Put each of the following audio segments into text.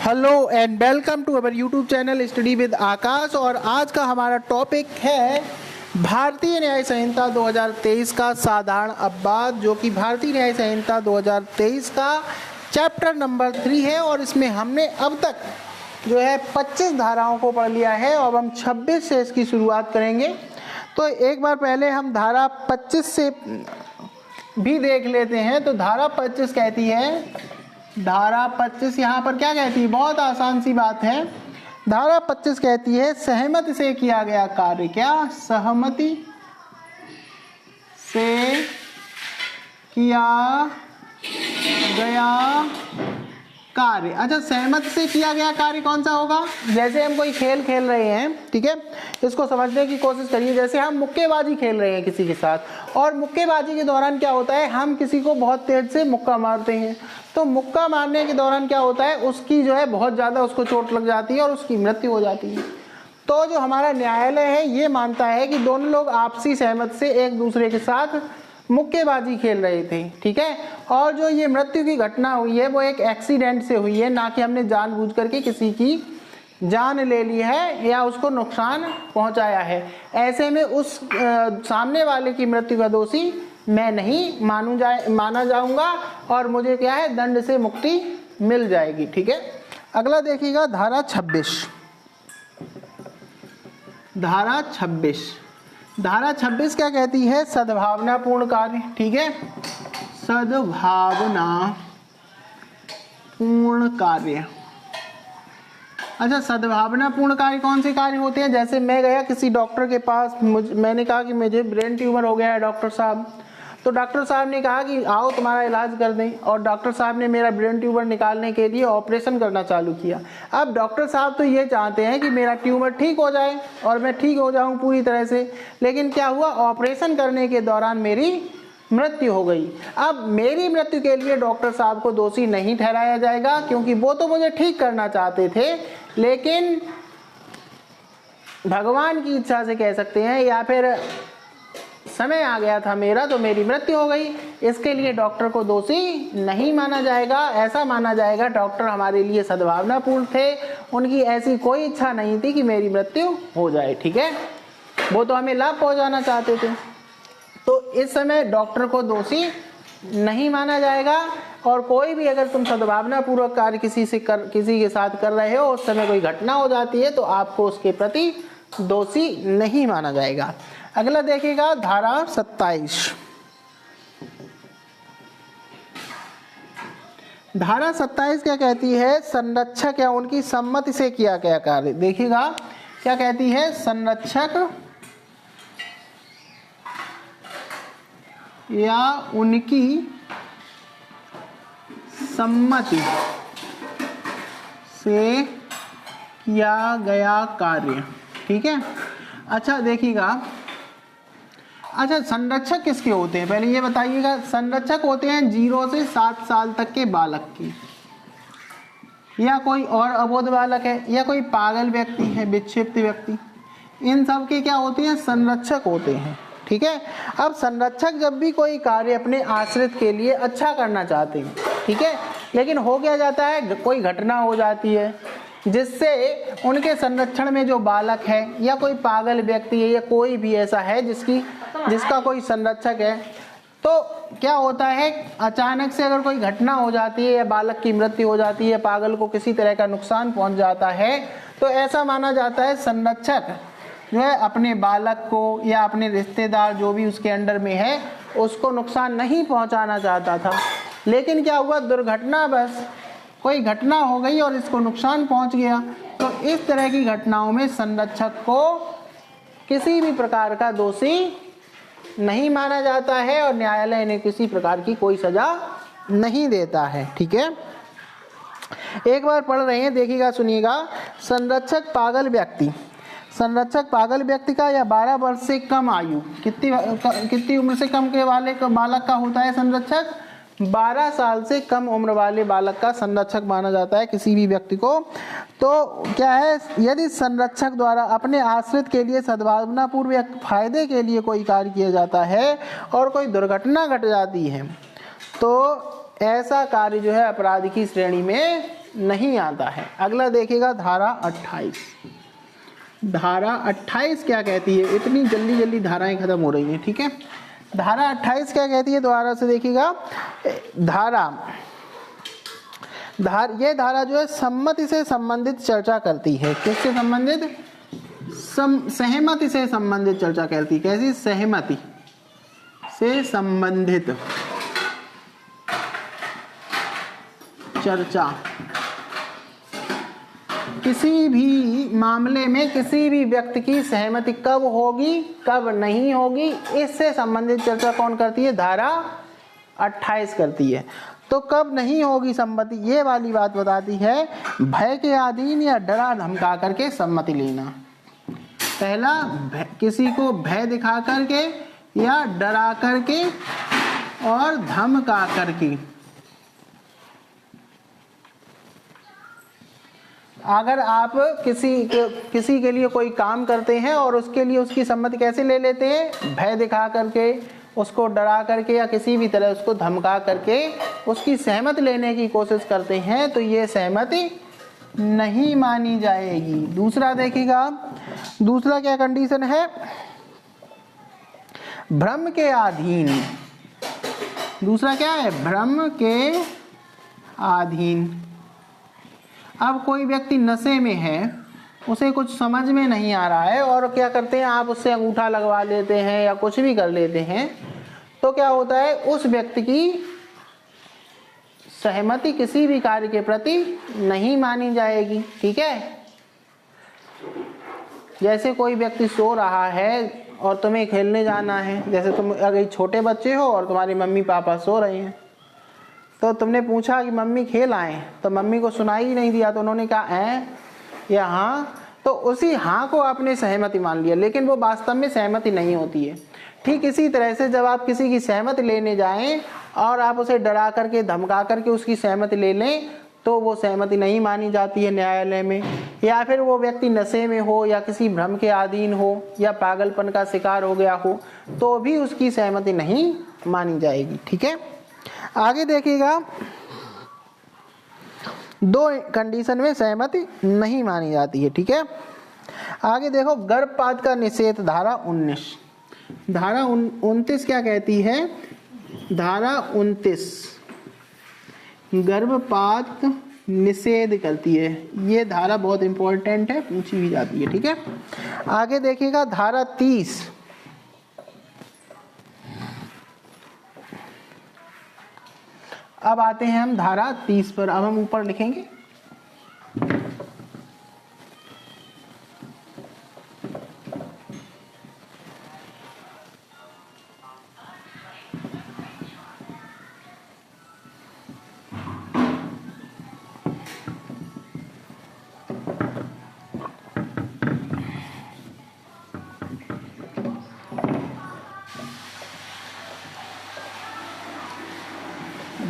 Hello and welcome to our YouTube channel study with Aakash. और आज का हमारा टॉपिक है भारतीय न्याय संहिता 2023 का साधारण अपवाद, जो कि भारतीय न्याय संहिता 2023 का चैप्टर नंबर 3 है। और इसमें हमने अब तक जो है 25 धाराओं को पढ़ लिया है और हम 26 से इसकी शुरुआत करेंगे। तो एक बार पहले हम धारा 25 से भी देख लेते हैं। तो धारा 25 कहती है, धारा 25 यहाँ पर क्या कहती है, बहुत आसान सी बात है। धारा 25 कहती है सहमति से किया गया कार्य, क्या सहमति से किया गया कार्य। अच्छा, सहमति से किया गया कार्य कौन सा होगा? जैसे हम कोई खेल खेल रहे हैं, ठीक है, इसको समझने की कोशिश करिए। जैसे हम मुक्केबाजी खेल रहे हैं किसी के साथ, और मुक्केबाजी के दौरान क्या होता है, हम किसी को बहुत तेज से मुक्का मारते हैं। तो मुक्का मारने के दौरान क्या होता है, उसकी जो है बहुत ज़्यादा उसको चोट लग जाती है और उसकी मृत्यु हो जाती है। तो जो हमारा न्यायालय है ये मानता है कि दोनों लोग आपसी सहमति से एक दूसरे के साथ मुक्केबाजी खेल रहे थे, ठीक है, और जो ये मृत्यु की घटना हुई है वो एक एक्सीडेंट से हुई है, ना कि हमने जानबूझ करके किसी की जान ले ली है या उसको नुकसान पहुंचाया है। ऐसे में उस सामने वाले की मृत्यु का दोषी मैं नहीं माना जाऊंगा और मुझे क्या है, दंड से मुक्ति मिल जाएगी, ठीक है। अगला देखिएगा धारा 26। धारा 26 क्या कहती है, सद्भावनापूर्ण कार्य, ठीक है, सद्भावनापूर्ण कार्य। अच्छा, सद्भावनापूर्ण कार्य कौन से कार्य होते हैं? जैसे मैं गया किसी डॉक्टर के पास, मैंने कहा कि मुझे ब्रेन ट्यूमर हो गया है डॉक्टर साहब। तो डॉक्टर साहब ने कहा कि आओ तुम्हारा इलाज कर दें, और डॉक्टर साहब ने मेरा ब्रेन ट्यूमर निकालने के लिए ऑपरेशन करना चालू किया। अब डॉक्टर साहब तो ये चाहते हैं कि मेरा ट्यूमर ठीक हो जाए और मैं ठीक हो जाऊं पूरी तरह से, लेकिन क्या हुआ, ऑपरेशन करने के दौरान मेरी मृत्यु हो गई। अब मेरी मृत्यु के लिए डॉक्टर साहब को दोषी नहीं ठहराया जाएगा, क्योंकि वो तो मुझे ठीक करना चाहते थे, लेकिन भगवान की इच्छा से कह सकते हैं, या फिर समय आ गया था मेरा तो मेरी मृत्यु हो गई, इसके लिए डॉक्टर को दोषी नहीं माना जाएगा। ऐसा माना जाएगा डॉक्टर हमारे लिए सद्भावनापूर्ण थे, उनकी ऐसी कोई इच्छा नहीं थी कि मेरी मृत्यु हो जाए, ठीक है, वो तो हमें लाभ पहुंचाना चाहते थे। तो इस समय डॉक्टर को दोषी नहीं माना जाएगा। और कोई भी अगर तुम सद्भावनापूर्वक कार्य किसी के साथ कर रहे हो, उस समय कोई घटना हो जाती है तो आपको उसके प्रति दोषी नहीं माना जाएगा। अगला देखिएगा धारा 27। धारा 27 क्या कहती है, संरक्षक या उनकी सम्मति से किया गया कार्य। देखिएगा क्या कहती है, संरक्षक या उनकी सम्मति से किया गया कार्य, ठीक है। अच्छा देखिएगा, अच्छा संरक्षक किसके होते हैं, पहले ये बताइएगा। संरक्षक होते हैं 0 से 7 साल तक के बालक की, या कोई और अबोध बालक है, या कोई पागल व्यक्ति है, विक्षिप्त व्यक्ति, इन सब के क्या होते हैं, संरक्षक होते हैं, ठीक है। अब संरक्षक जब भी कोई कार्य अपने आश्रित के लिए अच्छा करना चाहते हैं, ठीक है, लेकिन हो क्या जाता है, कोई घटना हो जाती है जिससे उनके संरक्षण में जो बालक है या कोई पागल व्यक्ति है या कोई भी ऐसा है जिसका कोई संरक्षक है, तो क्या होता है, अचानक से अगर कोई घटना हो जाती है या बालक की मृत्यु हो जाती है, पागल को किसी तरह का नुकसान पहुंच जाता है, तो ऐसा माना जाता है संरक्षक जो है अपने बालक को या अपने रिश्तेदार जो भी उसके अंडर में है उसको नुकसान नहीं पहुंचाना चाहता था, लेकिन क्या हुआ, दुर्घटना बस कोई घटना हो गई और इसको नुकसान पहुंच गया। तो इस तरह की घटनाओं में संरक्षक को किसी भी प्रकार का दोषी नहीं माना जाता है और न्यायालय ने किसी प्रकार की कोई सजा नहीं देता है, ठीक है। एक बार पढ़ रहे हैं, देखिएगा, सुनिएगा। संरक्षक पागल व्यक्ति का या 12 वर्ष से कम आयु, कितनी उम्र से कम के वाले बालक का होता है संरक्षक, 12 साल से कम उम्र वाले बालक का संरक्षक माना जाता है किसी भी व्यक्ति को। तो क्या है, यदि संरक्षक द्वारा अपने आश्रित के लिए सद्भावनापूर्वक फायदे के लिए कोई कार्य किया जाता है और कोई दुर्घटना घट जाती है, तो ऐसा कार्य जो है अपराध की श्रेणी में नहीं आता है। अगला देखिएगा धारा 28। धारा 28 क्या कहती है? इतनी जल्दी जल्दी धाराएं खत्म हो रही हैं, ठीक है। धारा 28 क्या कहती है? दोबारा से देखिएगा। ये धारा जो है सम्मति से संबंधित चर्चा करती है। किससे संबंधित? सहमति से संबंधित चर्चा करती है। कैसी? सहमति से संबंधित चर्चा। किसी भी मामले में किसी भी व्यक्ति की सहमति कब होगी कब नहीं होगी, इससे संबंधित चर्चा कौन करती है? धारा 28 करती है। तो कब नहीं होगी सम्मति, ये वाली बात बताती है भय के अधीन या डरा धमका करके सम्मति लेना। पहला, किसी को भय दिखा करके या डरा करके और धमका करके। अगर आप किसी के लिए कोई काम करते हैं और उसके लिए उसकी सम्मति कैसे ले लेते हैं? भय दिखा करके, उसको डरा करके या किसी भी तरह उसको धमका करके उसकी सहमति लेने की कोशिश करते हैं, तो ये सहमति नहीं मानी जाएगी। दूसरा देखिएगा, दूसरा क्या कंडीशन है? भ्रम के अधीन। दूसरा क्या है? भ्रम के अधीन। अब कोई व्यक्ति नशे में है, उसे कुछ समझ में नहीं आ रहा है और क्या करते हैं आप उससे अंगूठा लगवा लेते हैं या कुछ भी कर लेते हैं, तो क्या होता है? उस व्यक्ति की सहमति किसी भी कार्य के प्रति नहीं मानी जाएगी, ठीक है। जैसे कोई व्यक्ति सो रहा है और तुम्हें खेलने जाना है, जैसे तुम अगर छोटे बच्चे हो और तुम्हारे मम्मी पापा सो रहे हैं, तो तुमने पूछा कि मम्मी खेल आए, तो मम्मी को सुनाई ही नहीं दिया, तो उन्होंने कहा हैं या हाँ, तो उसी हाँ को आपने सहमति मान लिया, लेकिन वो वास्तव में सहमति नहीं होती है। ठीक इसी तरह से जब आप किसी की सहमति लेने जाएं और आप उसे डरा करके धमका करके उसकी सहमति ले लें, तो वो सहमति नहीं मानी जाती है न्यायालय में। या फिर वो व्यक्ति नशे में हो या किसी भ्रम के अधीन हो या पागलपन का शिकार हो गया हो, तो भी उसकी सहमति नहीं मानी जाएगी, ठीक है। आगे देखिएगा, दो कंडीशन में सहमति नहीं मानी जाती है, ठीक है। आगे देखो, गर्भपात का निषेध, धारा 19। धारा 29 क्या कहती है? धारा 29 गर्भपात निषेध करती है। ये धारा बहुत इंपॉर्टेंट है, पूछी भी जाती है, ठीक है। आगे देखिएगा, धारा 30। अब आते हैं हम धारा 30 पर। अब हम ऊपर लिखेंगे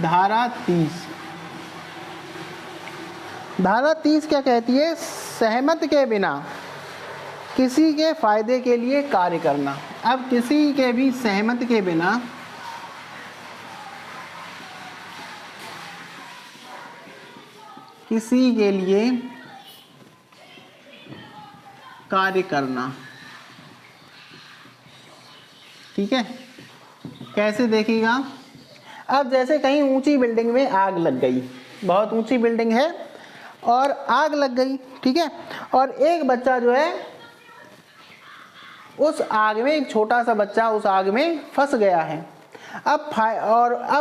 धारा 30। धारा 30 क्या कहती है? सहमति के बिना किसी के फायदे के लिए कार्य करना। अब किसी के भी सहमति के बिना किसी के लिए कार्य करना, ठीक है। कैसे देखिएगा? अब जैसे कहीं ऊंची बिल्डिंग में आग लग गई, बहुत ऊंची बिल्डिंग है और आग लग गई, ठीक है, और एक बच्चा जो है उस आग में, एक छोटा सा बच्चा उस आग में फंस गया है। अब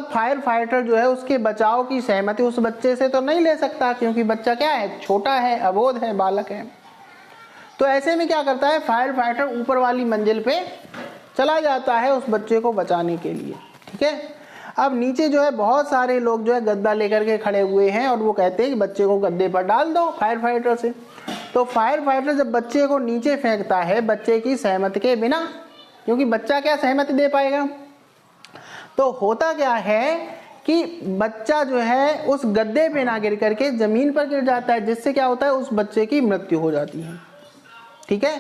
फायर फाइटर जो है उसके बचाव की सहमति उस बच्चे से तो नहीं ले सकता, क्योंकि बच्चा क्या है? छोटा है, अबोध है, बालक है। तो ऐसे में क्या करता है? फायर फाइटर ऊपर वाली मंजिल पे चला जाता है उस बच्चे को बचाने के लिए, ठीक है। अब नीचे जो है बहुत सारे लोग जो है गद्दा लेकर के खड़े हुए हैं और वो कहते हैं कि बच्चे को गद्दे पर डाल दो फायर फाइटर से। तो फायर फाइटर जब बच्चे को नीचे फेंकता है बच्चे की सहमति के बिना, क्योंकि बच्चा क्या सहमति दे पाएगा, तो होता क्या है कि बच्चा जो है उस गद्दे पे ना गिर करके जमीन पर गिर जाता है, जिससे क्या होता है? उस बच्चे की मृत्यु हो जाती है, ठीक है।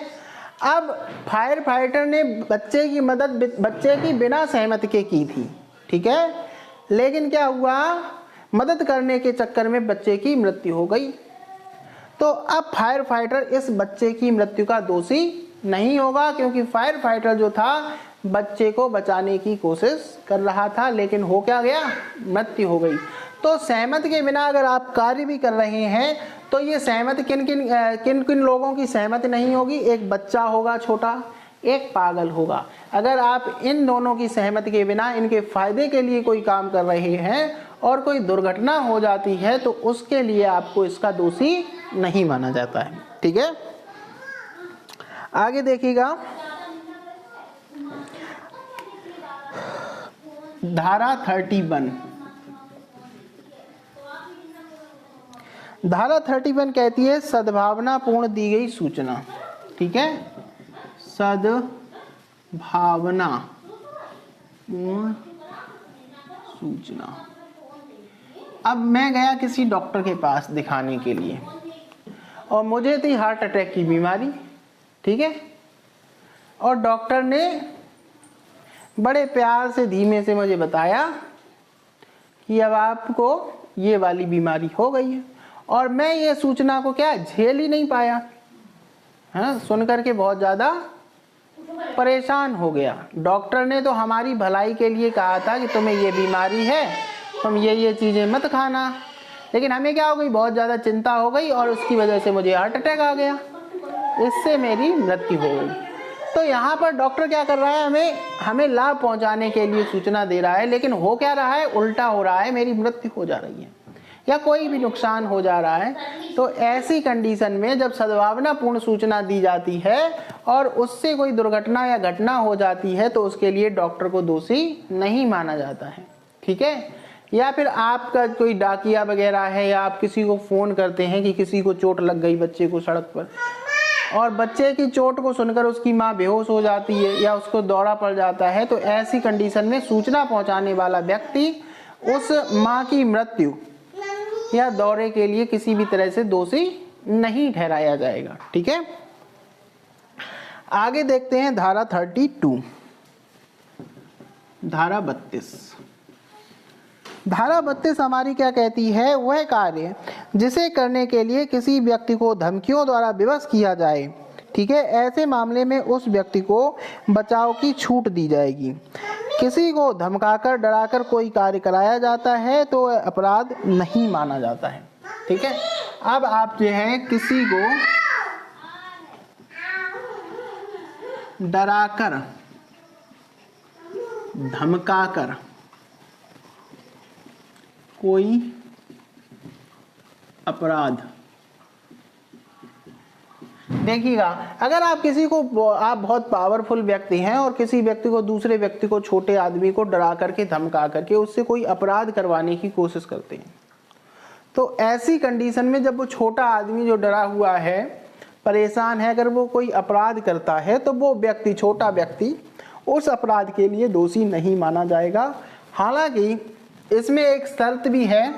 अब फायर फाइटर ने बच्चे की मदद बच्चे की बिना सहमति के की थी, ठीक है, लेकिन क्या हुआ, मदद करने के चक्कर में बच्चे की मृत्यु हो गई। तो अब फायर फाइटर इस बच्चे की मृत्यु का दोषी नहीं होगा, क्योंकि फायर फाइटर जो था बच्चे को बचाने की कोशिश कर रहा था, लेकिन हो क्या गया, मृत्यु हो गई। तो सहमति के बिना अगर आप कार्य भी कर रहे हैं तो ये सहमति किन किन लोगों की सहमति नहीं होगी, एक बच्चा होगा छोटा, एक पागल होगा। अगर आप इन दोनों की सहमति के बिना इनके फायदे के लिए कोई काम कर रहे हैं और कोई दुर्घटना हो जाती है तो उसके लिए आपको इसका दोषी नहीं माना जाता है। ठीक है, आगे देखिएगा, धारा 31। धारा 31 कहती है सद्भावना पूर्ण दी गई सूचना। ठीक है, सद्भावना पूर्ण सूचना। अब मैं गया किसी डॉक्टर के पास दिखाने के लिए और मुझे थी हार्ट अटैक की बीमारी। ठीक है, और डॉक्टर ने बड़े प्यार से धीमे से मुझे बताया कि अब आपको ये वाली बीमारी हो गई है, और मैं ये सूचना को क्या झेल ही नहीं पाया, हाँ, सुन करके बहुत ज़्यादा परेशान हो गया। डॉक्टर ने तो हमारी भलाई के लिए कहा था कि तुम्हें ये बीमारी है, तुम ये चीज़ें मत खाना, लेकिन हमें क्या हो गई, बहुत ज़्यादा चिंता हो गई और उसकी वजह से मुझे हार्ट अटैक आ गया, इससे मेरी मृत्यु हो गई। तो यहाँ पर डॉक्टर क्या कर रहा है, हमें लाभ पहुँचाने के लिए सूचना दे रहा है, लेकिन हो क्या रहा है, उल्टा हो रहा है, मेरी मृत्यु हो जा रही है या कोई भी नुकसान हो जा रहा है। तो ऐसी कंडीशन में जब सद्भावना पूर्ण सूचना दी जाती है और उससे कोई दुर्घटना या घटना हो जाती है तो उसके लिए डॉक्टर को दोषी नहीं माना जाता है। ठीक है, या फिर आपका कोई डाकिया वगैरह है या आप किसी को फ़ोन करते हैं कि किसी को चोट लग गई बच्चे को सड़क पर, और बच्चे की चोट को सुनकर उसकी माँ बेहोश हो जाती है या उसको दौरा पड़ जाता है, तो ऐसी कंडीशन में सूचना पहुंचाने वाला व्यक्ति उस माँ की मृत्यु या दौरे के लिए किसी भी तरह से दोषी नहीं ठहराया जाएगा। ठीक है, आगे देखते हैं धारा 32। धारा 32। धारा 32 हमारी क्या कहती है, वह कार्य जिसे करने के लिए किसी व्यक्ति को धमकियों द्वारा विवश किया जाए, ठीक है, ऐसे मामले में उस व्यक्ति को बचाव की छूट दी जाएगी। किसी को धमकाकर डराकर कोई कार्य कराया जाता है तो अपराध नहीं माना जाता है। ठीक है, अब आप जो है किसी को डराकर धमकाकर कोई अपराध, देखिएगा, अगर आप किसी को, आप बहुत पावरफुल व्यक्ति हैं और किसी व्यक्ति को, दूसरे व्यक्ति को, छोटे आदमी को डरा करके धमका करके उससे कोई अपराध करवाने की कोशिश करते हैं, तो ऐसी कंडीशन में जब वो छोटा आदमी जो डरा हुआ है, परेशान है, अगर वो कोई अपराध करता है तो वो व्यक्ति, छोटा व्यक्ति, उस अपराध के लिए दोषी नहीं माना जाएगा। हालांकि इसमें एक शर्त भी है,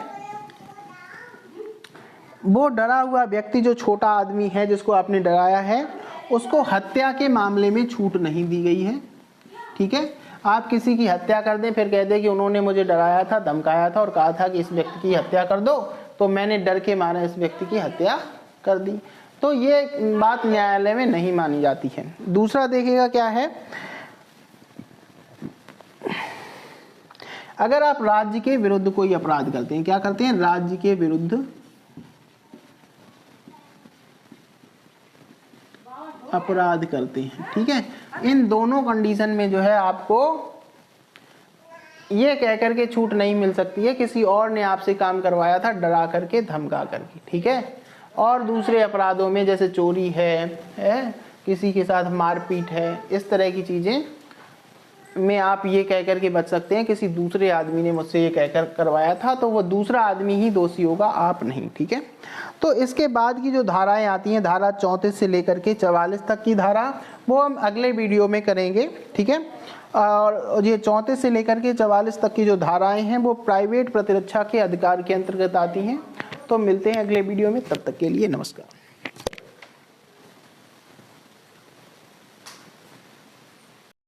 वो डरा हुआ व्यक्ति जो छोटा आदमी है जिसको आपने डराया है, उसको हत्या के मामले में छूट नहीं दी गई है। ठीक है, आप किसी की हत्या कर दें फिर कह दें कि उन्होंने मुझे डराया था, धमकाया था और कहा था कि इस व्यक्ति की हत्या कर दो, तो मैंने डर के मारे इस व्यक्ति की हत्या कर दी, तो ये बात न्यायालय में नहीं मानी जाती है। दूसरा देखिएगा क्या है, अगर आप राज्य के विरुद्ध कोई अपराध करते हैं, क्या करते हैं, राज्य के विरुद्ध अपराध करते हैं। ठीक है, इन दोनों कंडीशन में जो है आपको ये कह करके छूट नहीं मिल सकती है किसी और ने आपसे काम करवाया था डरा करके, धमका करके। ठीक है, और दूसरे अपराधों में जैसे चोरी है, किसी के साथ मारपीट है, इस तरह की चीजें में आप ये कह करके बच सकते हैं किसी दूसरे आदमी ने मुझसे ये कहकर करवाया था, तो वो दूसरा आदमी ही दोषी होगा, आप नहीं। ठीक है, तो इसके बाद की जो धाराएं आती हैं, धारा 34 से लेकर के 44 तक की धारा, वो हम अगले वीडियो में करेंगे। ठीक है, और ये 34 से लेकर के 44 तक की जो धाराएं हैं वो प्राइवेट प्रतिरक्षा के अधिकार के अंतर्गत आती हैं। तो मिलते हैं अगले वीडियो में, तब तक के लिए नमस्कार।